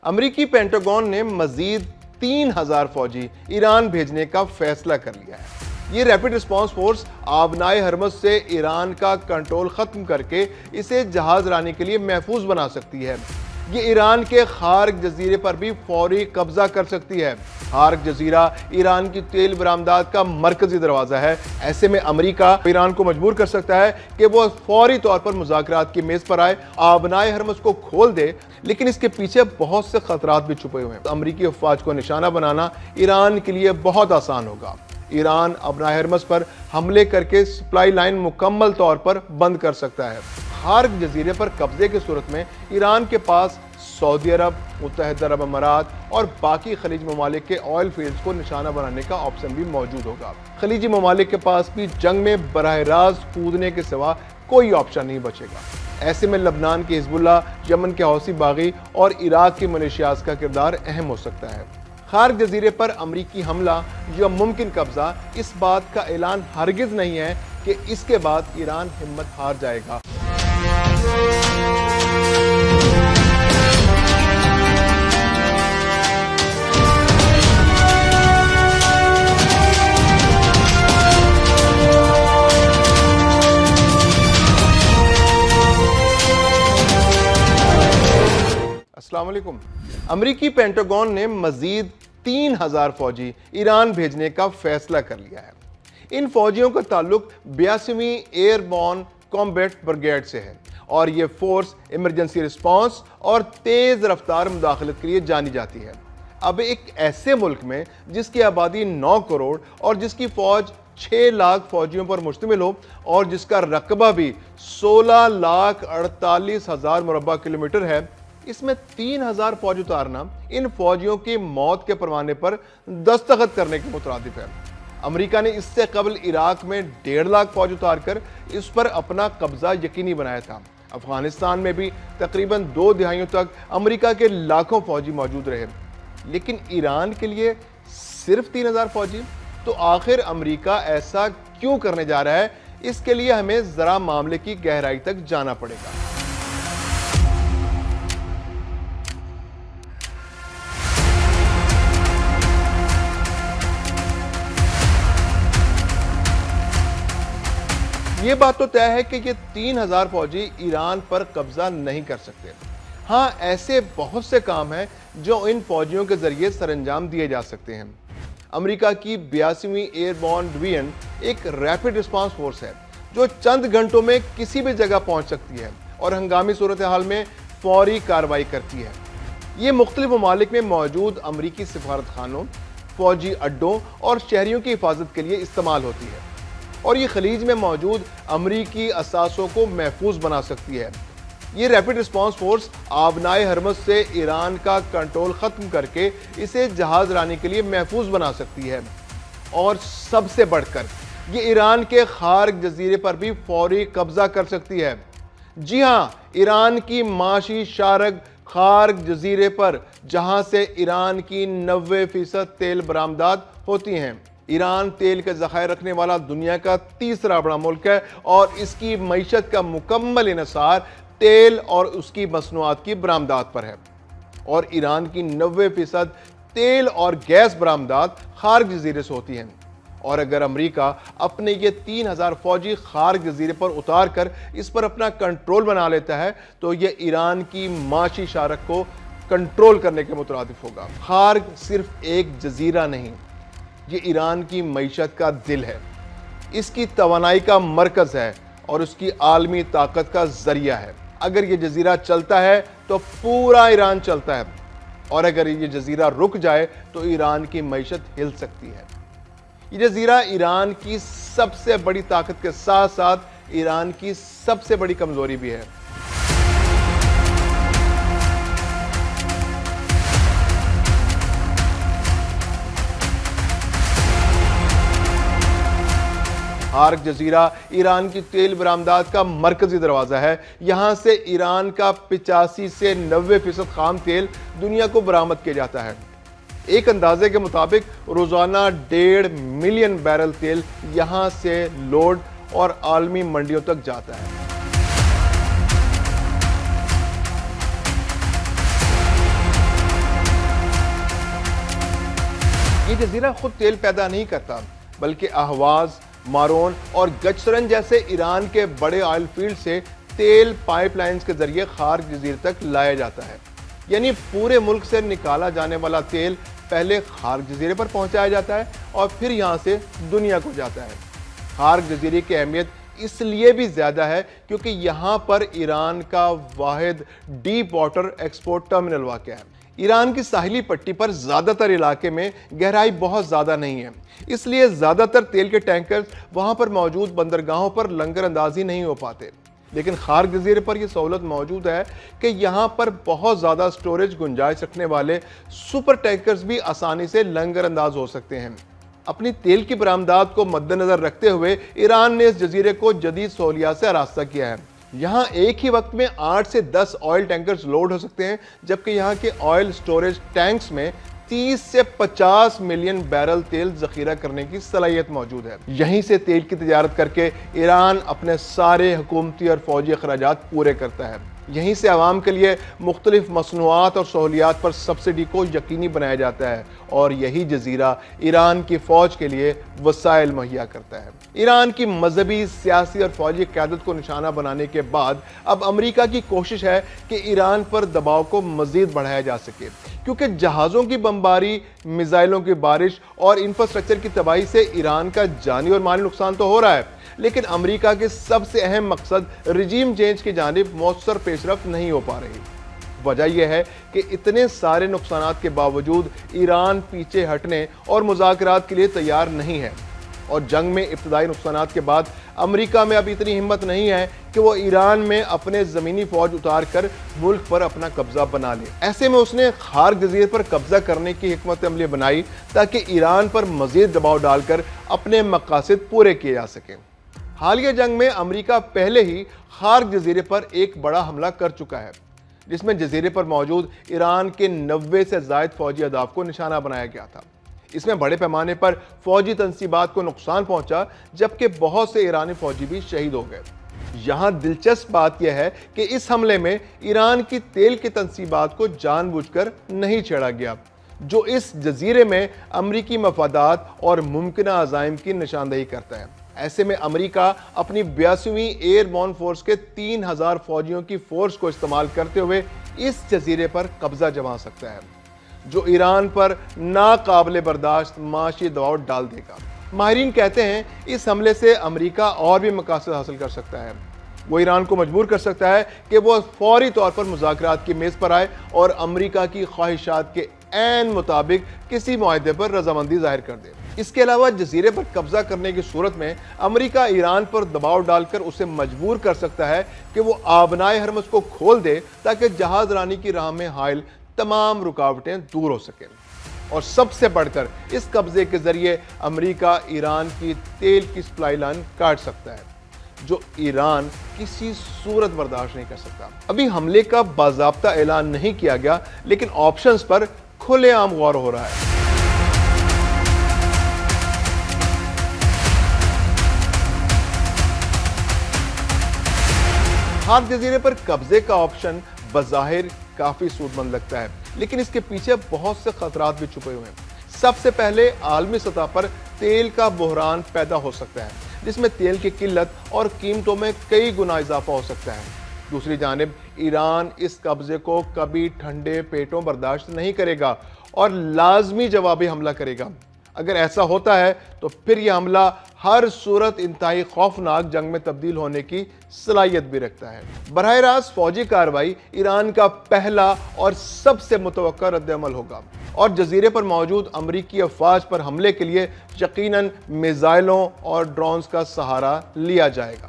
امریکی پینٹاگون نے مزید 3000 فوجی ایران بھیجنے کا فیصلہ کر لیا ہے۔ یہ ریپڈ رسپانس فورس آبنائے ہرمز سے ایران کا کنٹرول ختم کر کے اسے جہاز رانی کے لیے محفوظ بنا سکتی ہے۔ یہ ایران کے خارق جزیرے پر بھی فوری قبضہ کر سکتی ہے۔ خارق جزیرہ ایران کی تیل برآمدات کا مرکزی دروازہ ہے۔ ایسے میں امریکہ ایران کو مجبور کر سکتا ہے کہ وہ فوری طور پر مذاکرات کی میز پر آئے، آبنائے ہرمز کو کھول دے، لیکن اس کے پیچھے بہت سے خطرات بھی چھپے ہوئے ہیں۔ امریکی افواج کو نشانہ بنانا ایران کے لیے بہت آسان ہوگا۔ ایران آبنائے ہرمز پر حملے کر کے سپلائی لائن مکمل طور پر بند کر سکتا ہے۔ خارق جزیرے پر قبضے کی صورت میں ایران کے پاس سعودی عرب، متحدہ عرب امارات اور باقی خلیجی ممالک کے آئل فیلڈز کو نشانہ بنانے کا آپشن بھی موجود ہوگا۔ خلیجی ممالک کے پاس بھی جنگ میں براہ راست کودنے کے سوا کوئی آپشن نہیں بچے گا۔ ایسے میں لبنان کی حزب اللہ، یمن کے حوثی باغی اور عراق کی ملیشیاز کا کردار اہم ہو سکتا ہے۔ خارق جزیرے پر امریکی حملہ یا ممکن قبضہ اس بات کا اعلان ہرگز نہیں ہے کہ اس کے بعد ایران ہمت ہار جائے گا۔ السلام علیکم۔ امریکی پینٹاگون نے مزید 3000 فوجی ایران بھیجنے کا فیصلہ کر لیا ہے۔ ان فوجیوں کا تعلق 82ویں ایئر بورن کامبیٹ بریگیڈ سے ہے اور یہ فورس ایمرجنسی رسپانس اور تیز رفتار مداخلت کے لیے جانی جاتی ہے۔ اب ایک ایسے ملک میں جس کی آبادی 9 کروڑ اور جس کی فوج 6 لاکھ فوجیوں پر مشتمل ہو اور جس کا رقبہ بھی 16,48,000 مربع کلومیٹر ہے، اس میں 3000 فوج اتارنا ان فوجیوں کی موت کے پروانے پر دستخط کرنے کے مترادف ہے۔ امریکہ نے اس سے قبل عراق میں 1.5 لاکھ فوج اتار کر اس پر اپنا قبضہ یقینی بنایا تھا۔ افغانستان میں بھی تقریباً 2 دہائیوں تک امریکہ کے لاکھوں فوجی موجود رہے، لیکن ایران کے لیے صرف 3000 فوجی؟ تو آخر امریکہ ایسا کیوں کرنے جا رہا ہے؟ اس کے لیے ہمیں ذرا معاملے کی گہرائی تک جانا پڑے گا۔ یہ بات تو طے ہے کہ یہ 3000 فوجی ایران پر قبضہ نہیں کر سکتے۔ ہاں، ایسے بہت سے کام ہیں جو ان فوجیوں کے ذریعے سر انجام دیے جا سکتے ہیں۔ امریکہ کی 82ویں ایئر بورن ڈویژن ایک ریپڈ رسپانس فورس ہے جو چند گھنٹوں میں کسی بھی جگہ پہنچ سکتی ہے اور ہنگامی صورتحال میں فوری کارروائی کرتی ہے۔ یہ مختلف ممالک میں موجود امریکی سفارت خانوں، فوجی اڈوں اور شہریوں کی حفاظت کے لیے استعمال ہوتی ہے، اور یہ خلیج میں موجود امریکی اثاثوں کو محفوظ بنا سکتی ہے۔ یہ ریپڈ رسپانس فورس آبنائے ہرمز سے ایران کا کنٹرول ختم کر کے اسے جہاز رانی کے لیے محفوظ بنا سکتی ہے، اور سب سے بڑھ کر یہ ایران کے خارق جزیرے پر بھی فوری قبضہ کر سکتی ہے۔ جی ہاں، ایران کی معاشی شارک خارق جزیرے پر، جہاں سے ایران کی 90% تیل برآمدات ہوتی ہیں۔ ایران تیل کے ذخائر رکھنے والا دنیا کا تیسرا بڑا ملک ہے اور اس کی معیشت کا مکمل انحصار تیل اور اس کی مصنوعات کی برآمدات پر ہے، اور ایران کی 90% تیل اور گیس برآمدات خارق جزیرے سے ہوتی ہیں۔ اور اگر امریکہ اپنے یہ 3000 فوجی خارق جزیرے پر اتار کر اس پر اپنا کنٹرول بنا لیتا ہے تو یہ ایران کی معاشی شارک کو کنٹرول کرنے کے مترادف ہوگا۔ خارق صرف ایک جزیرہ نہیں، یہ ایران کی معیشت کا دل ہے، اس کی توانائی کا مرکز ہے اور اس کی عالمی طاقت کا ذریعہ ہے۔ اگر یہ جزیرہ چلتا ہے تو پورا ایران چلتا ہے، اور اگر یہ جزیرہ رک جائے تو ایران کی معیشت ہل سکتی ہے۔ یہ جزیرہ ایران کی سب سے بڑی طاقت کے ساتھ ساتھ ایران کی سب سے بڑی کمزوری بھی ہے۔ خارق جزیرہ ایران کی تیل برآمدات کا مرکزی دروازہ ہے۔ یہاں سے ایران کا 85 سے 90% خام تیل دنیا کو برآمد کیا جاتا ہے۔ ایک اندازے کے مطابق روزانہ 1.5 ملین بیرل تیل یہاں سے لوڈ اور عالمی منڈیوں تک جاتا ہے۔ یہ جزیرہ خود تیل پیدا نہیں کرتا، بلکہ اہواز، مارون اور گچسرن جیسے ایران کے بڑے آئل فیلڈ سے تیل پائپ لائنز کے ذریعے خارق جزیرے تک لایا جاتا ہے۔ یعنی پورے ملک سے نکالا جانے والا تیل پہلے خارق جزیرے پر پہنچایا جاتا ہے اور پھر یہاں سے دنیا کو جاتا ہے۔ خارق جزیرے کی اہمیت اس لیے بھی زیادہ ہے کیونکہ یہاں پر ایران کا واحد ڈیپ واٹر ایکسپورٹ ٹرمینل واقع ہے۔ ایران کی ساحلی پٹی پر زیادہ تر علاقے میں گہرائی بہت زیادہ نہیں ہے، اس لیے زیادہ تر تیل کے ٹینکرز وہاں پر موجود بندرگاہوں پر لنگر اندازی نہیں ہو پاتے۔ لیکن خارق جزیرے پر یہ سہولت موجود ہے کہ یہاں پر بہت زیادہ سٹوریج گنجائش رکھنے والے سپر ٹینکرز بھی آسانی سے لنگر انداز ہو سکتے ہیں۔ اپنی تیل کی برآمدات کو مد نظر رکھتے ہوئے ایران نے اس جزیرے کو جدید سہولیات سے آراستہ کیا ہے۔ یہاں ایک ہی وقت میں 8 سے 10 آئل ٹینکرز لوڈ ہو سکتے ہیں، جبکہ یہاں کے آئل سٹوریج ٹینکس میں 30 سے 50 ملین بیرل تیل ذخیرہ کرنے کی صلاحیت موجود ہے۔ یہیں سے تیل کی تجارت کر کے ایران اپنے سارے حکومتی اور فوجی اخراجات پورے کرتا ہے۔ یہیں سے عوام کے لیے مختلف مصنوعات اور سہولیات پر سبسڈی کو یقینی بنایا جاتا ہے، اور یہی جزیرہ ایران کی فوج کے لیے وسائل مہیا کرتا ہے۔ ایران کی مذہبی، سیاسی اور فوجی قیادت کو نشانہ بنانے کے بعد اب امریکہ کی کوشش ہے کہ ایران پر دباؤ کو مزید بڑھایا جا سکے، کیونکہ جہازوں کی بمباری، میزائلوں کی بارش اور انفراسٹرکچر کی تباہی سے ایران کا جانی اور مالی نقصان تو ہو رہا ہے، لیکن امریکہ کے سب سے اہم مقصد رجیم چینج کی جانب مؤثر پیش رفت نہیں ہو پا رہی۔ وجہ یہ ہے کہ اتنے سارے نقصانات کے باوجود ایران پیچھے ہٹنے اور مذاکرات کے لیے تیار نہیں ہے، اور جنگ میں ابتدائی نقصانات کے بعد امریکہ میں اب اتنی ہمت نہیں ہے کہ وہ ایران میں اپنے زمینی فوج اتار کر ملک پر اپنا قبضہ بنا لے۔ ایسے میں اس نے خارق جزیرے پر قبضہ کرنے کی حکمت عملی بنائی تاکہ ایران پر مزید دباؤ ڈال کر اپنے مقاصد پورے کیے جا سکیں۔ حالیہ جنگ میں امریکہ پہلے ہی خارق جزیرے پر ایک بڑا حملہ کر چکا ہے، جس میں جزیرے پر موجود ایران کے 90 سے زائد فوجی اہداف کو نشانہ بنایا گیا تھا۔ اس میں بڑے پیمانے پر فوجی تنصیبات کو نقصان پہنچا، جبکہ بہت سے ایرانی فوجی بھی شہید ہو گئے۔ یہاں دلچسپ بات یہ ہے کہ اس حملے میں ایران کی تیل کی تنصیبات کو جان بوجھ کر نہیں چھیڑا گیا، جو اس جزیرے میں امریکی مفادات اور ممکنہ عزائم کی نشاندہی کرتا ہے۔ ایسے میں امریکہ اپنی 82ویں ایئر بورن فورس کے 3000 فوجیوں کی فورس کو استعمال کرتے ہوئے اس جزیرے پر قبضہ جما سکتا ہے، جو ایران پر ناقابل برداشت معاشی دباؤ ڈال دے گا۔ ماہرین کہتے ہیں اس حملے سے امریکہ اور بھی مقاصد حاصل کر سکتا ہے۔ وہ ایران کو مجبور کر سکتا ہے کہ وہ فوری طور پر مذاکرات کی میز پر آئے اور امریکہ کی خواہشات کے عین مطابق کسی معاہدے پر رضامندی ظاہر کر دے۔ اس کے علاوہ جزیرے پر قبضہ کرنے کی صورت میں امریکہ ایران پر دباؤ ڈال کر اسے مجبور کر سکتا ہے کہ وہ آبنائے ہرمز کو کھول دے تاکہ جہاز رانی کی راہ میں حائل تمام رکاوٹیں دور ہو سکیں۔ اور سب سے بڑھ کر اس قبضے کے ذریعے امریکہ ایران کی تیل کی سپلائی لائن کاٹ سکتا ہے، جو ایران کسی صورت برداشت نہیں کر سکتا۔ ابھی حملے کا باضابطہ اعلان نہیں کیا گیا، لیکن آپشنز پر کھلے عام غور ہو رہا ہے۔ خارق جزیرے پر قبضے کا آپشن بظاہر کافی سود مند لگتا ہے، لیکن اس کے پیچھے بہت سے خطرات بھی چھپے ہوئے ہیں۔ سب سے پہلے عالمی سطح پر تیل کا بحران پیدا ہو سکتا ہے، جس میں تیل کی قلت اور قیمتوں میں کئی گنا اضافہ ہو سکتا ہے۔ دوسری جانب ایران اس قبضے کو کبھی ٹھنڈے پیٹوں برداشت نہیں کرے گا اور لازمی جوابی حملہ کرے گا۔ اگر ایسا ہوتا ہے تو پھر یہ حملہ ہر صورت انتہائی خوفناک جنگ میں تبدیل ہونے کی صلاحیت بھی رکھتا ہے۔ براہ راست فوجی کارروائی ایران کا پہلا اور سب سے متوقع رد عمل ہوگا، اور جزیرے پر موجود امریکی افواج پر حملے کے لیے یقیناً میزائلوں اور ڈرونز کا سہارا لیا جائے گا،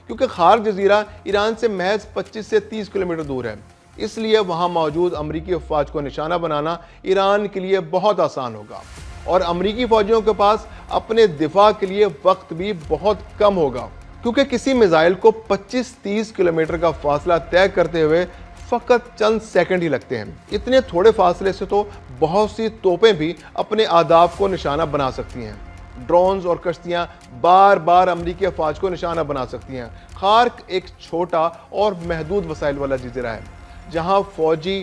کیونکہ خارق جزیرہ ایران سے محض 25 سے 30 کلومیٹر دور ہے۔ اس لیے وہاں موجود امریکی افواج کو نشانہ بنانا ایران کے لیے بہت آسان ہوگا، اور امریکی فوجیوں کے پاس اپنے دفاع کے لیے وقت بھی بہت کم ہوگا، کیونکہ کسی میزائل کو 25-30 کلومیٹر کا فاصلہ طے کرتے ہوئے فقط چند سیکنڈ ہی لگتے ہیں۔ اتنے تھوڑے فاصلے سے تو بہت سی توپیں بھی اپنے اہداف کو نشانہ بنا سکتی ہیں۔ ڈرونز اور کشتیاں بار بار امریکی افواج کو نشانہ بنا سکتی ہیں۔ خارق ایک چھوٹا اور محدود وسائل والا جزیرہ ہے، جہاں فوجی